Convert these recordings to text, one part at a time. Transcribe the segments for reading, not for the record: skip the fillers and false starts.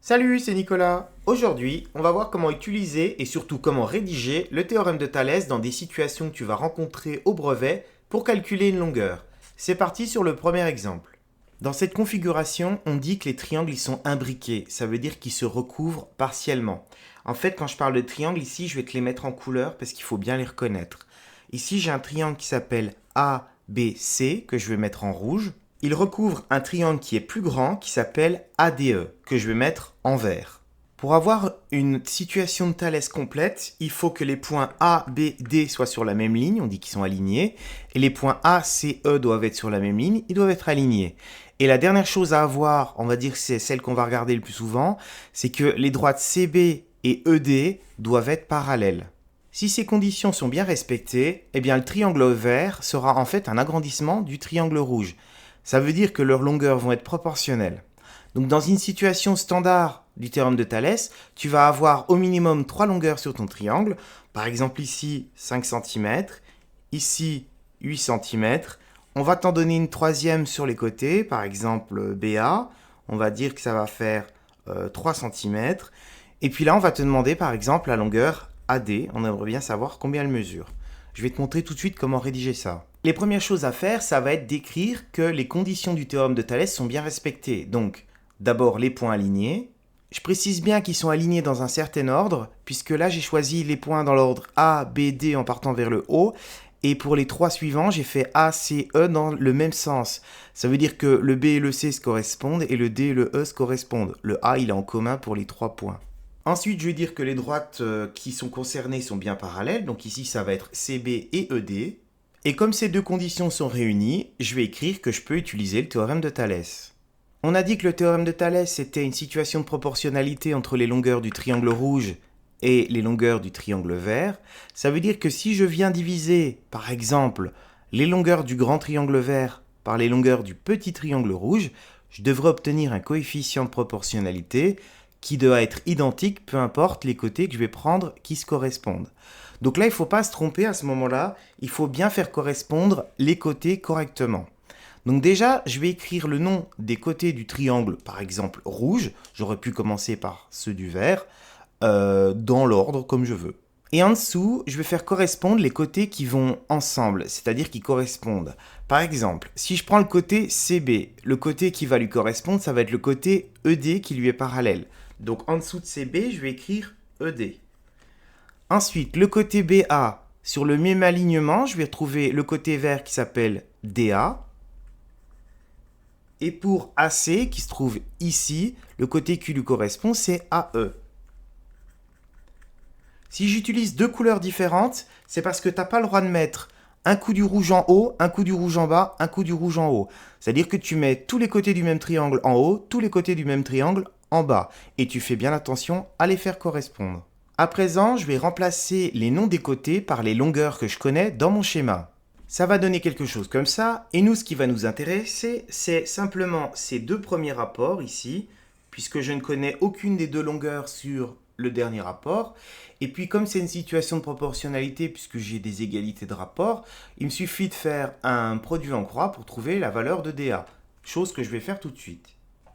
Salut, c'est Nicolas. Aujourd'hui, on va voir comment utiliser et surtout comment rédiger le théorème de Thalès dans des situations que tu vas rencontrer au brevet pour calculer une longueur. C'est parti sur le premier exemple. Dans cette configuration, on dit que les triangles ils sont imbriqués, ça veut dire qu'ils se recouvrent partiellement. En fait, quand je parle de triangles ici, je vais te les mettre en couleur parce qu'il faut bien les reconnaître. Ici, j'ai un triangle qui s'appelle ABC que je vais mettre en rouge. Il recouvre un triangle qui est plus grand qui s'appelle ADE que je vais mettre en vert. Pour avoir une situation de Thalès complète, il faut que les points A, B, D soient sur la même ligne, on dit qu'ils sont alignés, et les points A, C, E doivent être sur la même ligne, ils doivent être alignés. Et la dernière chose à avoir, on va dire que c'est celle qu'on va regarder le plus souvent, c'est que les droites CB et ED doivent être parallèles. Si ces conditions sont bien respectées, eh bien le triangle vert sera en fait un agrandissement du triangle rouge. Ça veut dire que leurs longueurs vont être proportionnelles. Donc dans une situation standard du théorème de Thalès, tu vas avoir au minimum 3 longueurs sur ton triangle. Par exemple ici 5 cm, ici 8 cm. On va t'en donner une troisième sur les côtés, par exemple BA. On va dire que ça va faire 3 cm. Et puis là, on va te demander par exemple la longueur AD. On aimerait bien savoir combien elle mesure. Je vais te montrer tout de suite comment rédiger ça. Les premières choses à faire, ça va être d'écrire que les conditions du théorème de Thalès sont bien respectées. Donc, d'abord les points alignés. Je précise bien qu'ils sont alignés dans un certain ordre, puisque là j'ai choisi les points dans l'ordre A, B, D en partant vers le haut. Et pour les trois suivants, j'ai fait A, C, E dans le même sens. Ça veut dire que le B et le C se correspondent et le D et le E se correspondent. Le A, il est en commun pour les 3 points. Ensuite, je vais dire que les droites qui sont concernées sont bien parallèles. Donc ici, ça va être CB et ED. Et comme ces deux conditions sont réunies, je vais écrire que je peux utiliser le théorème de Thalès. On a dit que le théorème de Thalès c'était une situation de proportionnalité entre les longueurs du triangle rouge et les longueurs du triangle vert. Ça veut dire que si je viens diviser, par exemple, les longueurs du grand triangle vert par les longueurs du petit triangle rouge, je devrais obtenir un coefficient de proportionnalité qui doit être identique, peu importe les côtés que je vais prendre qui se correspondent. Donc là, il ne faut pas se tromper à ce moment-là, il faut bien faire correspondre les côtés correctement. Donc déjà, je vais écrire le nom des côtés du triangle, par exemple rouge, j'aurais pu commencer par ceux du vert, dans l'ordre comme je veux. Et en dessous, je vais faire correspondre les côtés qui vont ensemble, c'est-à-dire qui correspondent. Par exemple, si je prends le côté CB, le côté qui va lui correspondre, ça va être le côté ED qui lui est parallèle. Donc en dessous de CB, je vais écrire ED. Ensuite, le côté BA, sur le même alignement, je vais retrouver le côté vert qui s'appelle DA. Et pour AC, qui se trouve ici, le côté qui lui correspond, c'est AE. Si j'utilise deux couleurs différentes, c'est parce que tu n'as pas le droit de mettre un coup du rouge en haut, un coup du rouge en bas, un coup du rouge en haut. C'est-à-dire que tu mets tous les côtés du même triangle en haut, tous les côtés du même triangle en bas. Et tu fais bien attention à les faire correspondre. À présent, je vais remplacer les noms des côtés par les longueurs que je connais dans mon schéma. Ça va donner quelque chose comme ça, et nous, ce qui va nous intéresser, c'est simplement ces deux premiers rapports ici, puisque je ne connais aucune des deux longueurs sur le dernier rapport, et puis comme c'est une situation de proportionnalité, puisque j'ai des égalités de rapport, il me suffit de faire un produit en croix pour trouver la valeur de dA, chose que je vais faire tout de suite.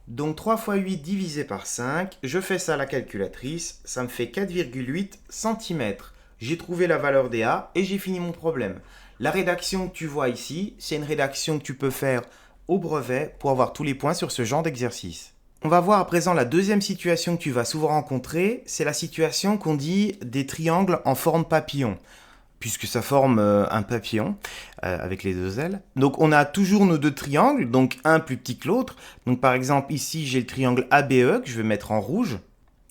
Donc 3 fois 8 divisé par 5, je fais ça à la calculatrice, ça me fait 4,8 cm. J'ai trouvé la valeur dA et j'ai fini mon problème. La rédaction que tu vois ici, c'est une rédaction que tu peux faire au brevet pour avoir tous les points sur ce genre d'exercice. On va voir à présent la deuxième situation que tu vas souvent rencontrer, c'est la situation qu'on dit des triangles en forme papillon, puisque ça forme un papillon avec les deux ailes. Donc on a toujours nos deux triangles, donc un plus petit que l'autre. Donc par exemple ici j'ai le triangle ABE que je vais mettre en rouge,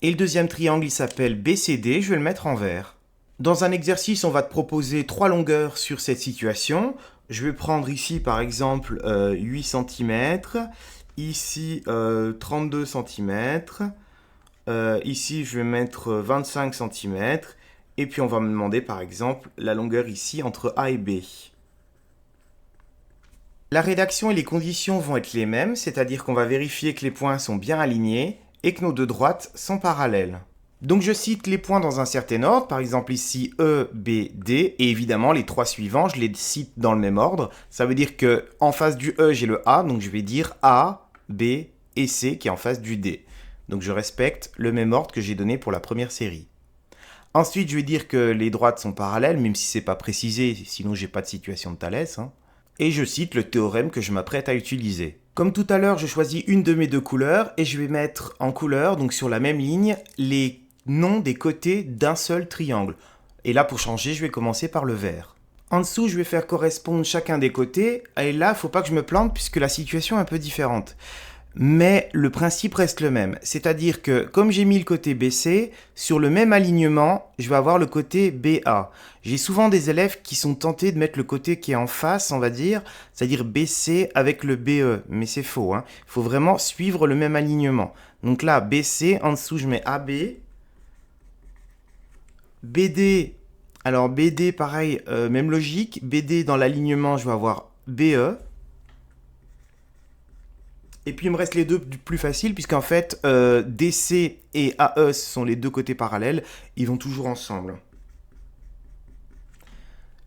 et le deuxième triangle il s'appelle BCD, je vais le mettre en vert. Dans un exercice, on va te proposer 3 longueurs sur cette situation. Je vais prendre ici, par exemple, 8 cm. Ici, 32 cm. Ici, je vais mettre 25 cm. Et puis, on va me demander, par exemple, la longueur ici entre A et B. La rédaction et les conditions vont être les mêmes, c'est-à-dire qu'on va vérifier que les points sont bien alignés et que nos deux droites sont parallèles. Donc je cite les points dans un certain ordre, par exemple ici E, B, D, et évidemment les 3 suivants, je les cite dans le même ordre. Ça veut dire que en face du E, j'ai le A, donc je vais dire A, B et C qui est en face du D. Donc je respecte le même ordre que j'ai donné pour la première série. Ensuite, je vais dire que les droites sont parallèles, même si c'est pas précisé, sinon j'ai pas de situation de Thalès. Et je cite le théorème que je m'apprête à utiliser. Comme tout à l'heure, je choisis une de mes deux couleurs et je vais mettre en couleur, donc sur la même ligne, les noms des côtés d'un seul triangle. Et là, pour changer, je vais commencer par le vert. En dessous, je vais faire correspondre chacun des côtés. Et là, il ne faut pas que je me plante puisque la situation est un peu différente. Mais le principe reste le même. C'est-à-dire que comme j'ai mis le côté BC, sur le même alignement, je vais avoir le côté BA. J'ai souvent des élèves qui sont tentés de mettre le côté qui est en face, on va dire, c'est-à-dire BC avec le BE. Mais c'est faux. Il faut vraiment suivre le même alignement. Donc là, BC, en dessous, je mets AB. BD, alors BD, pareil, même logique. BD, dans l'alignement, je vais avoir BE. Et puis il me reste les deux plus faciles, puisqu'en fait, DC et AE sont les deux côtés parallèles. Ils vont toujours ensemble.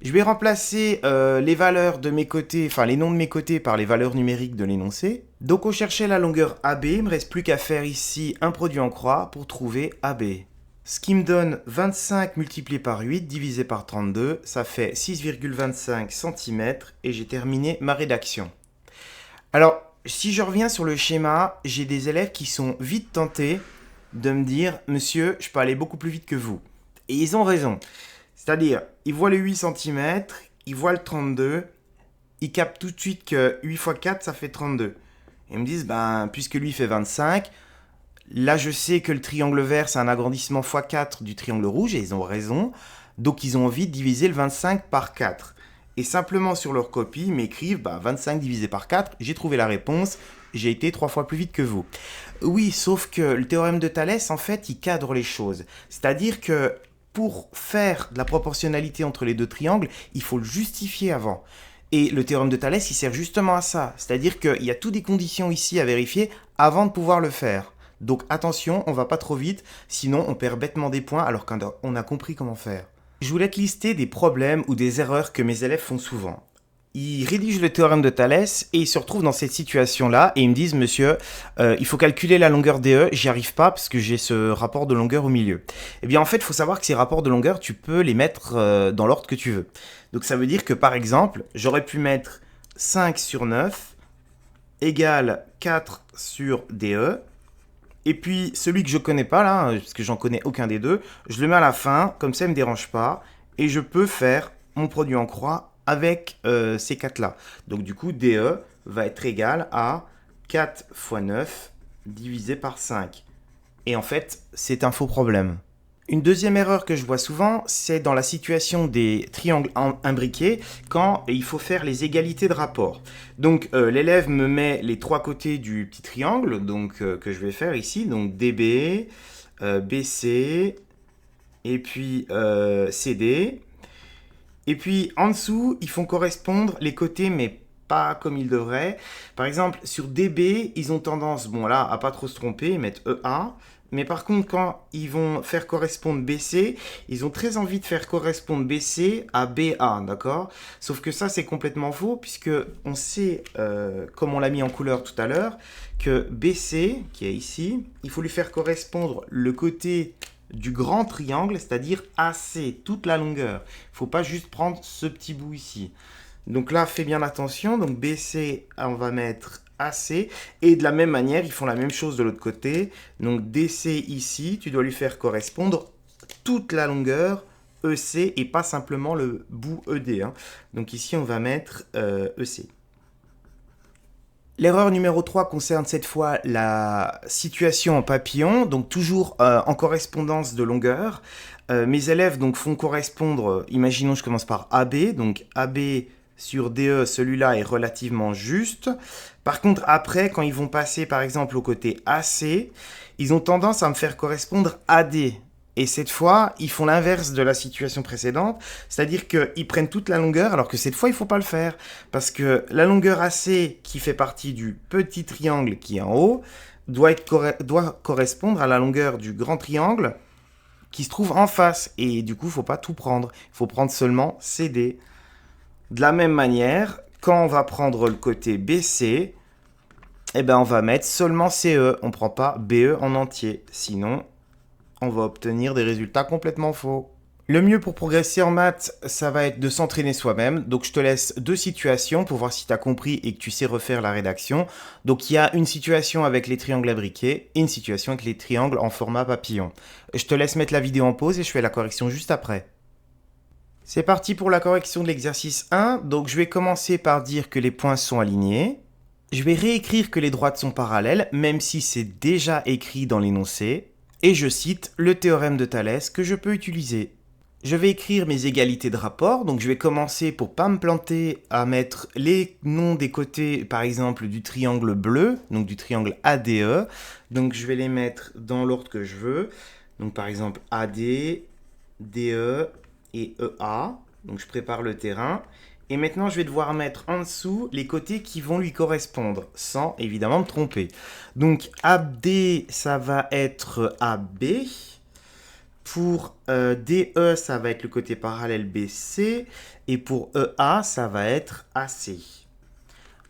Je vais remplacer les valeurs de mes côtés, enfin les noms de mes côtés par les valeurs numériques de l'énoncé. Donc on cherchait la longueur AB, il ne me reste plus qu'à faire ici un produit en croix pour trouver AB. Ce qui me donne 25 multiplié par 8 divisé par 32, ça fait 6,25 cm et j'ai terminé ma rédaction. Alors, si je reviens sur le schéma, j'ai des élèves qui sont vite tentés de me dire « Monsieur, je peux aller beaucoup plus vite que vous ». Et ils ont raison. C'est-à-dire, ils voient le 8 cm, ils voient le 32, ils captent tout de suite que 8 x 4, ça fait 32. Et ils me disent « Puisque lui fait 25, là je sais que le triangle vert, c'est un agrandissement x 4 du triangle rouge, et ils ont raison. Donc ils ont envie de diviser le 25 par 4. Et simplement sur leur copie, ils m'écrivent 25 divisé par 4, j'ai trouvé la réponse, j'ai été 3 fois plus vite que vous. Oui, sauf que le théorème de Thalès, en fait, il cadre les choses. C'est-à-dire que pour faire de la proportionnalité entre les deux triangles, il faut le justifier avant. Et le théorème de Thalès, il sert justement à ça. C'est-à-dire qu'il y a toutes des conditions ici à vérifier avant de pouvoir le faire. Donc attention, on va pas trop vite, sinon on perd bêtement des points alors qu'on a compris comment faire. Je voulais te lister des problèmes ou des erreurs que mes élèves font souvent. Ils rédigent le théorème de Thalès et ils se retrouvent dans cette situation-là et ils me disent « Monsieur, il faut calculer la longueur DE, j'y arrive pas parce que j'ai ce rapport de longueur au milieu. » Eh bien en fait, il faut savoir que ces rapports de longueur, tu peux les mettre dans l'ordre que tu veux. Donc ça veut dire que par exemple, j'aurais pu mettre 5 sur 9 égale 4 sur DE. Et puis, celui que je connais pas là, parce que j'en connais aucun des deux, je le mets à la fin, comme ça, il ne me dérange pas. Et je peux faire mon produit en croix avec ces 4-là. Donc, du coup, DE va être égal à 4 fois 9 divisé par 5. Et en fait, c'est un faux problème. Une deuxième erreur que je vois souvent, c'est dans la situation des triangles imbriqués, quand il faut faire les égalités de rapport. Donc l'élève me met les trois côtés du petit triangle, donc que je vais faire ici, donc DB, BC, et puis CD. Et puis en dessous, ils font correspondre les côtés, mais pas comme ils devraient. Par exemple, sur DB, ils ont tendance, bon là, à pas trop se tromper, ils mettent EA. Mais par contre, quand ils vont faire correspondre BC, ils ont très envie de faire correspondre BC à BA, d'accord? Sauf que ça, c'est complètement faux, puisque on sait, comme on l'a mis en couleur tout à l'heure, que BC, qui est ici, il faut lui faire correspondre le côté du grand triangle, c'est-à-dire AC, toute la longueur. Il ne faut pas juste prendre ce petit bout ici. Donc là, fais bien attention. Donc BC, on va mettre AC. Et de la même manière, ils font la même chose de l'autre côté. Donc DC ici, tu dois lui faire correspondre toute la longueur EC et pas simplement le bout ED. Donc ici, on va mettre EC. L'erreur numéro 3 concerne cette fois la situation en papillon, donc toujours en correspondance de longueur. Mes élèves donc font correspondre, imaginons je commence par AB, donc AB sur DE, celui-là est relativement juste. Par contre, après, quand ils vont passer par exemple au côté AC, ils ont tendance à me faire correspondre AD. Et cette fois, ils font l'inverse de la situation précédente, c'est-à-dire qu'ils prennent toute la longueur, alors que cette fois, il ne faut pas le faire. Parce que la longueur AC, qui fait partie du petit triangle qui est en haut, doit correspondre à la longueur du grand triangle qui se trouve en face. Et du coup, il ne faut pas tout prendre. Il faut prendre seulement CD. De la même manière, quand on va prendre le côté BC, eh ben on va mettre seulement CE, on ne prend pas BE en entier. Sinon, on va obtenir des résultats complètement faux. Le mieux pour progresser en maths, ça va être de s'entraîner soi-même. Donc je te laisse 2 situations pour voir si tu as compris et que tu sais refaire la rédaction. Donc il y a une situation avec les triangles imbriqués et une situation avec les triangles en format papillon. Je te laisse mettre la vidéo en pause et je fais la correction juste après. C'est parti pour la correction de l'exercice 1. Donc je vais commencer par dire que les points sont alignés. Je vais réécrire que les droites sont parallèles, même si c'est déjà écrit dans l'énoncé. Et je cite le théorème de Thalès que je peux utiliser. Je vais écrire mes égalités de rapport, donc je vais commencer pour pas me planter à mettre les noms des côtés, par exemple du triangle bleu, donc du triangle ADE. Donc je vais les mettre dans l'ordre que je veux. Donc par exemple AD, DE et EA. Donc je prépare le terrain. Et maintenant, je vais devoir mettre en dessous les côtés qui vont lui correspondre, sans évidemment me tromper. Donc AD, ça va être AB. Pour DE, ça va être le côté parallèle BC. Et pour EA, ça va être AC.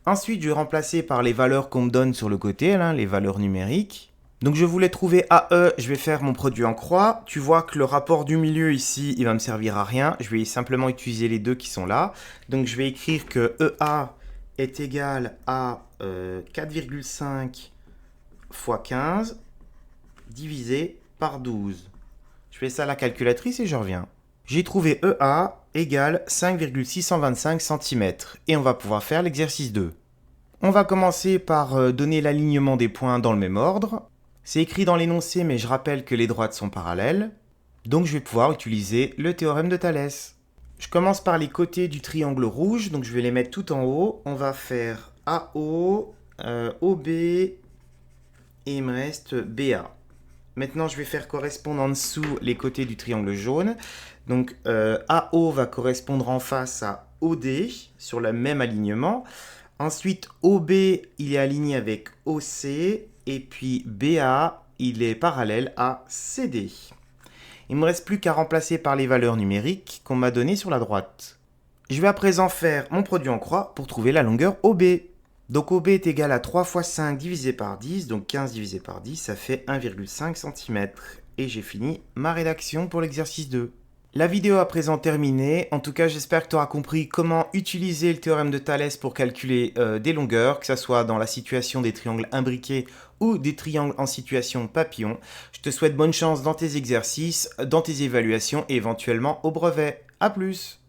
Ensuite, je vais remplacer par les valeurs qu'on me donne sur le côté, là, les valeurs numériques. Donc je voulais trouver AE, je vais faire mon produit en croix. Tu vois que le rapport du milieu ici, il va me servir à rien. Je vais simplement utiliser les deux qui sont là. Donc je vais écrire que EA est égal à 4,5 fois 15 divisé par 12. Je fais ça à la calculatrice et je reviens. J'ai trouvé EA égale 5,625 cm. Et on va pouvoir faire l'exercice 2. On va commencer par donner l'alignement des points dans le même ordre. C'est écrit dans l'énoncé, mais je rappelle que les droites sont parallèles. Donc je vais pouvoir utiliser le théorème de Thalès. Je commence par les côtés du triangle rouge, donc je vais les mettre tout en haut. On va faire AO, OB, et il me reste BA. Maintenant, je vais faire correspondre en dessous les côtés du triangle jaune. Donc AO va correspondre en face à OD, sur le même alignement. Ensuite, OB, il est aligné avec OC. Et puis BA, il est parallèle à CD. Il ne me reste plus qu'à remplacer par les valeurs numériques qu'on m'a données sur la droite. Je vais à présent faire mon produit en croix pour trouver la longueur OB. Donc OB est égal à 3 fois 5 divisé par 10, donc 15 divisé par 10, ça fait 1,5 cm. Et j'ai fini ma rédaction pour l'exercice 2. La vidéo à présent terminée. En tout cas, j'espère que tu auras compris comment utiliser le théorème de Thalès pour calculer des longueurs, que ce soit dans la situation des triangles imbriqués ou des triangles en situation papillon. Je te souhaite bonne chance dans tes exercices, dans tes évaluations et éventuellement au brevet. A plus!